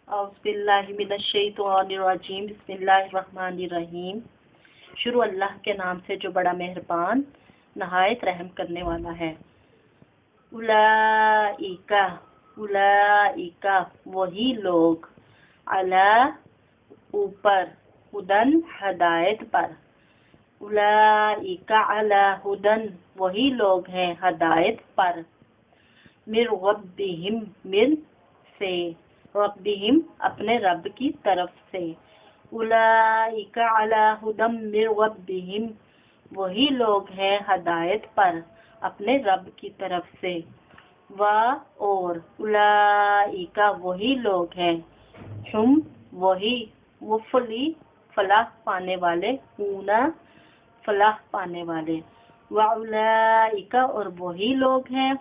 اعوذ باللہ من الشیطان الرجیم بسم اللہ الرحمن الرحیم۔ شروع اللہ کے نام سے جو بڑا مہربان نہایت رحم کرنے والا ہے۔ اولئک وہی لوگ، علی اوپر، ہدن ہدایت پر، اولئک علی ہدن وہی لوگ ہیں ہدایت پر، من ربہم من سے، ربہم اپنے رب کی طرف سے، اولئک علی ہدی من ربہم وہی لوگ ہیں ہدایت پر اپنے رب کی طرف سے، اور اولئک وہی لوگ ہیں، ہم وہی فلاح پانے والے، فلاح پانے والے، واولئک اور وہی لوگ ہیں،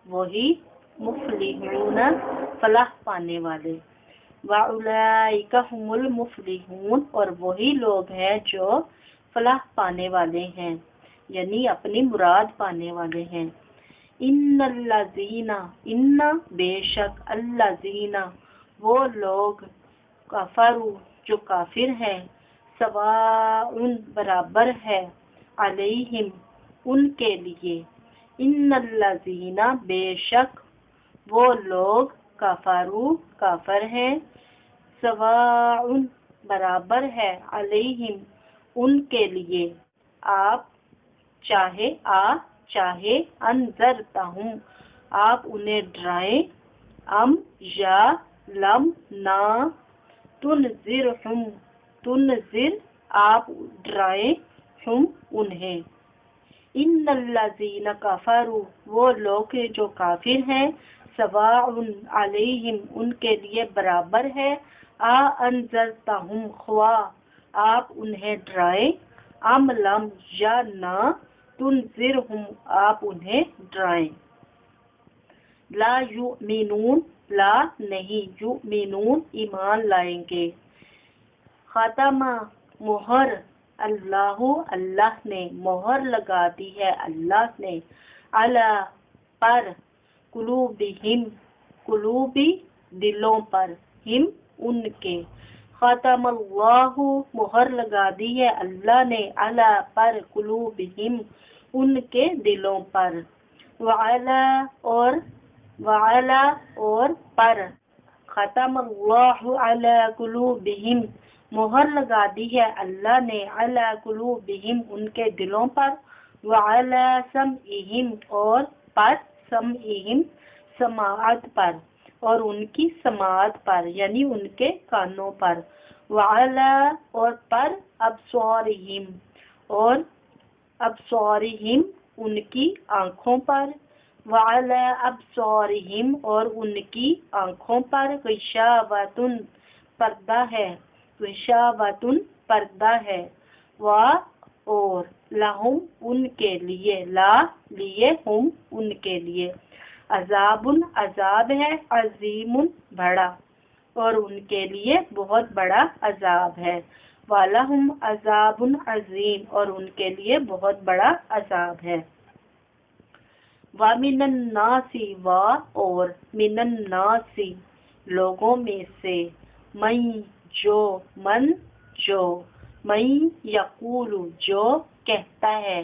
وہی مفلحون فلاح پانے والے، واولئک هم المفلحون اور وہی لوگ ہیں جو فلاح پانے والے ہیں، یعنی اپنی مراد پانے والے ہیں۔ ان الذین ان بے شک الذین وہ لوگ، کفروا جو کافر ہیں، سواء برابر ہے، علیہم ان کے لیے، ان الذین بے شک وہ لوگ، کفروا کافر ہیں، سواء برابر ہے، علیہم ان کے لیے، آپ چاہے انذرتہم آپ انہیں ڈرائیں، ام یا لم نہ تنذرہم تنذر آپ ڈرائیں ہم انہیں، ان الذین کفروا وہ لوگ جو کافر ہیں، سواء علیہم ان کے لیے برابر ہے، انذرتہم خواہ آپ انہیں ڈرائیں، ام لم یا نہ تنذرہم آپ انہیں ڈرائیں۔ لا یؤمنون لا نہیں، یؤمنون ایمان لائیں گے، ختم مہر اللہ نے مہر لگا دی ہے اللہ نے، علی پر، قلوبہم قلوبی دلوں پر، ہم ان کے، ختم اللہ مہر لگا دی ہے اللہ نے، علی پر، قلوبہم ان کے دلوں پر، وعلی اور پر، ختم اللہ علی قلوبہم مہر لگا دی ہے اللہ نے، علی قلوبہم ان کے دلوں پر، وعلی سمعہم اور پر، سمعہم سماعت پر، اور ان کی سماعت پر یعنی ان کے کانوں پر، وعلی اور پر، ابصارہم اور ابصارہم ان کی آنکھوں پر، وعلی ابصارہم اور ان کی آنکھوں پر، غشاوۃ پردہ ہے، غشاوۃ پردہ ہے، اور لہم ان کے لیے، لا لیے ہم ان کے لیے، عذاب عذاب ہے، عظیم بڑا، اور ان کے لیے بہت بڑا عذاب ہے، وَلَهُمْ عَذَابٌ عَظِيمٌ اور ان کے لیے بہت بڑا عذاب ہے۔ وَمِنَ النَّاسِ اور مِنَ النَّاسِ لوگوں میں سے، من یقول جو کہتا ہے،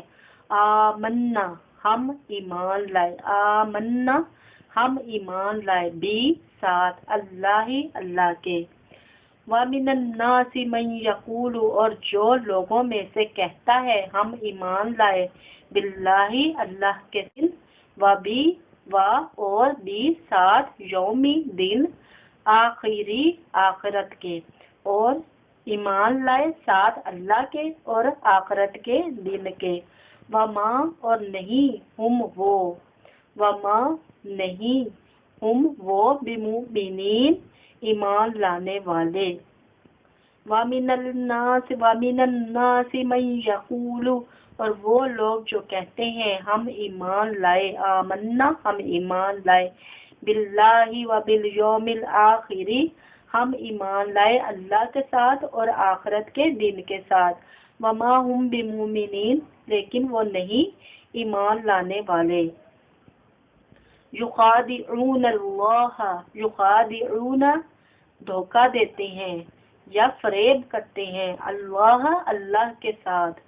آمنا ہم ایمان لائے، آمنا ہم ایمان لائے، بھی ساتھ، اللہ کے، وَمِنَ النَّاسِ مَن یقول اور جو لوگوں میں سے کہتا ہے ہم ایمان لائے، باللہ اللہ کے دن، اور بھی ساتھ، یومی دن، آخری آخرت کے، اور ایمان لائے ساتھ اللہ کے اور آخرت کے دن کے، وما اور نہیں ہم وہ بمؤمنین ایمان لانے والے، وَمِنَ النَّاسِ مَن یقول اور وہ لوگ جو کہتے ہیں ہم ایمان لائے، آمنا ہم ایمان لائے، باللہ وبالیوم الآخر ہم ایمان لائے اللہ کے ساتھ اور آخرت کے دن کے ساتھ، وما ہم بمؤمنین لیکن وہ نہیں ایمان لانے والے، یخادعون اللہ یخادعون دھوکہ دیتے ہیں یا فریب کرتے ہیں اللہ کے ساتھ،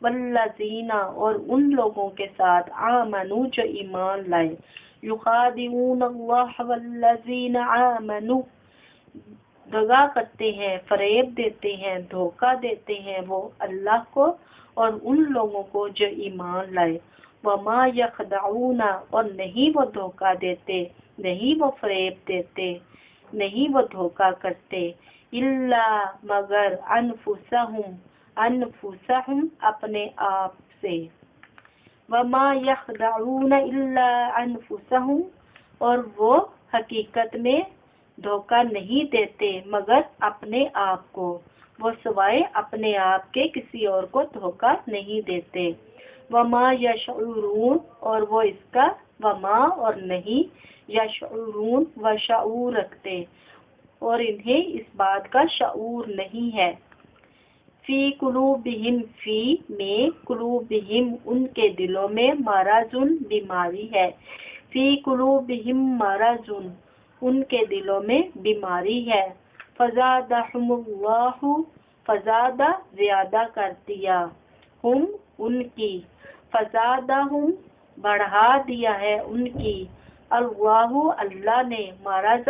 والذین اور ان لوگوں کے ساتھ آمنوا جو ایمان لائے، یخادعون اللہ والذین آمنوا دغا کرتے ہیں، فریب دیتے ہیں، دھوکہ دیتے ہیں وہ اللہ کو اور ان لوگوں کو جو ایمان لائے، وما یخدعون اور نہیں وہ دھوکہ دیتے، نہیں وہ فریب دیتے، نہیں وہ دھوکہ کرتے، الا مگر انفسہم اپنے آپ سے، وما یخدعون الا انفسہم اور وہ حقیقت میں دھوکہ نہیں دیتے مگر اپنے آپ کو، وہ سوائے اپنے آپ کے کسی اور کو دھوکہ نہیں دیتے، وما یشعرون اور وہ اس کا وما اور نہیں یشعرون و شعور رکھتے اور انہیں اس بات کا شعور نہیں ہے، فی قلوبہم فی میں قلوبہم ان کے دلوں میں مرضٌ بیماری ہے، فی قلوبہم مرضٌ ان کے دلوں میں بیماری ہے، فزادہم اللہ فزادہ زیادہ کر دیا، ہم ان کی، فزادہم بڑھا دیا ہے ان کی، اللہ نے مرض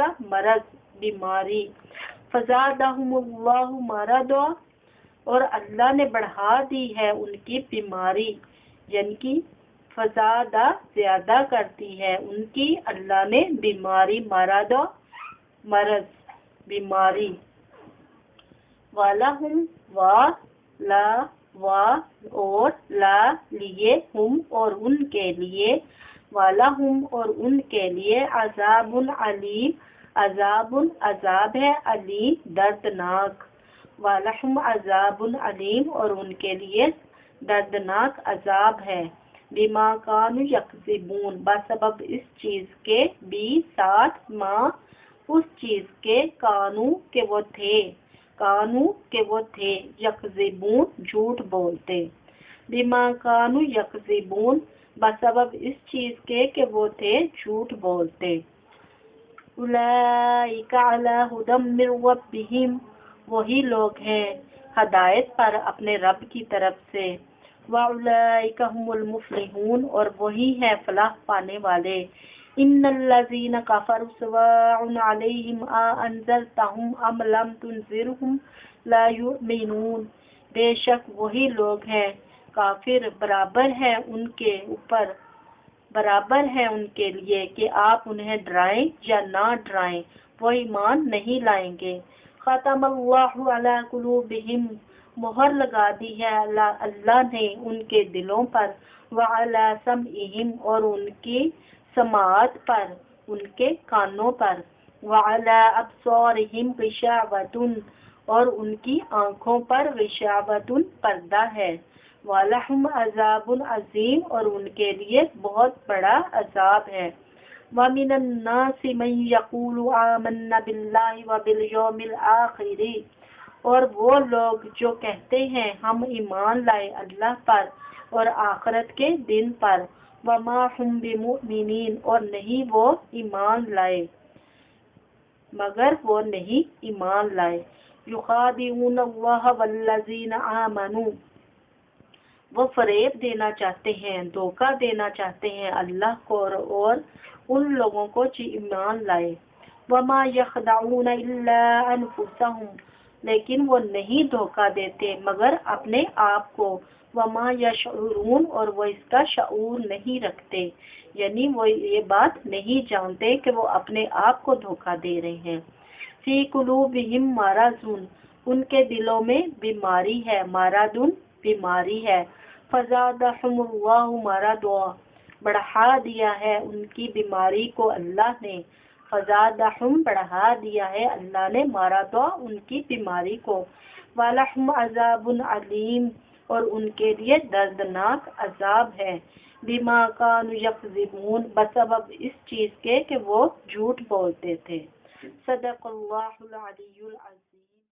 بیماری، فزادہم اللہ مرضا اور اللہ نے بڑھا دی ہے ان کی بیماری، یعنی کہ فزادہ زیادہ کرتی ہے ان کی اللہ نے بیماری، مرض بیماری، وَلَهُمْ اور لا لیے ہم اور ان کے لیے، وَلَهُمْ اور ان کے لیے عذاب علیم عذاب ہے علیم دردناک، وَلَهُمْ عذاب علیم اور ان کے لیے دردناک عذاب ہے، بما کانوا یکذبون بسبب اس چیز کے، بھی ساتھ ما اس چیز کے، کانو کہ وہ تھے یکذبون جھوٹ بولتے، بما کانوا یکذبون بسبب اس چیز کے کہ وہ تھے جھوٹ بولتے، اولئک علی ھدی من ربہم وہی لوگ ہیں ہدایت پر اپنے رب کی طرف سے، وَأُولَئِكَ هُمُ الْمُفْلِحُونَ اور وہی ہیں فلاح پانے والے، إِنَّ الَّذِينَ كَفَرُوا سَوَاءٌ عَلَيْهِمْ أَأَنذَرْتَهُمْ أَمْ لَمْ تُنذِرْهُمْ لَا يُؤْمِنُونَ بے شک وہی لوگ ہیں کافر برابر ہے ان کے لیے کہ آپ انہیں ڈرائیں یا نہ ڈرائیں وہ ایمان نہیں لائیں گے، ختم اللہ علی قلوبہم مہر لگا دی ہے اللہ نے ان کے دلوں پر، وعلی سمعہم اور ان کی سماعت پر، ان کے کانوں پر، وعلی ابصارہم غشاوۃ اور ان کی آنکھوں پر غشاوۃ پردہ ہے، وَلَهُمْ عَذَابٌ عَظِيمٌ اور ان کے لیے بہت بڑا عذاب ہے، وَمِنَ النَّاسِ مَن يَقُولُ آمَنَّا بِاللَّهِ وَبِالْيَوْمِ الْآخِرِ اور وہ لوگ جو کہتے ہیں ہم ایمان لائے اللہ پر اور آخرت کے دن پر، وَمَا هُمْ بِمُؤْمِنِينَ اور نہیں وہ ایمان لائے مگر وہ نہیں ایمان لائے، يُخَادِعُونَ اللَّهَ وَالَّذِينَ آمَنُوا وہ فریب دینا چاہتے ہیں، دھوکہ دینا چاہتے ہیں اللہ کو اور ان لوگوں کو جو ایمان لائے، وَمَا يَخْدَعُونَ إِلَّا أَنفُسَهُمْ لیکن وہ نہیں دھوکہ دیتے مگر اپنے آپ کو، وَمَا يَشْعُرُونَ اور وہ اس کا شعور نہیں رکھتے، یعنی وہ یہ بات نہیں جانتے کہ وہ اپنے آپ کو دھوکہ دے رہے ہیں، فی قلوبہم مرض ان کے دلوں میں بیماری ہے، مرض بیماری ہے، فزادہم اللہ مرضا بڑھا دیا ہے ان کی بیماری کو اللہ نے، فزادہم بڑھا دیا ہے اللہ نے مرضا ان کی بیماری کو، وَلَهُمْ عَذَابٌ عَلِيمٌ اور ان کے لیے دردناک عذاب ہے، بما كانوا يكذبون بسبب اس چیز کے کہ وہ جھوٹ بولتے تھے، صدق اللہ العلی العظیم۔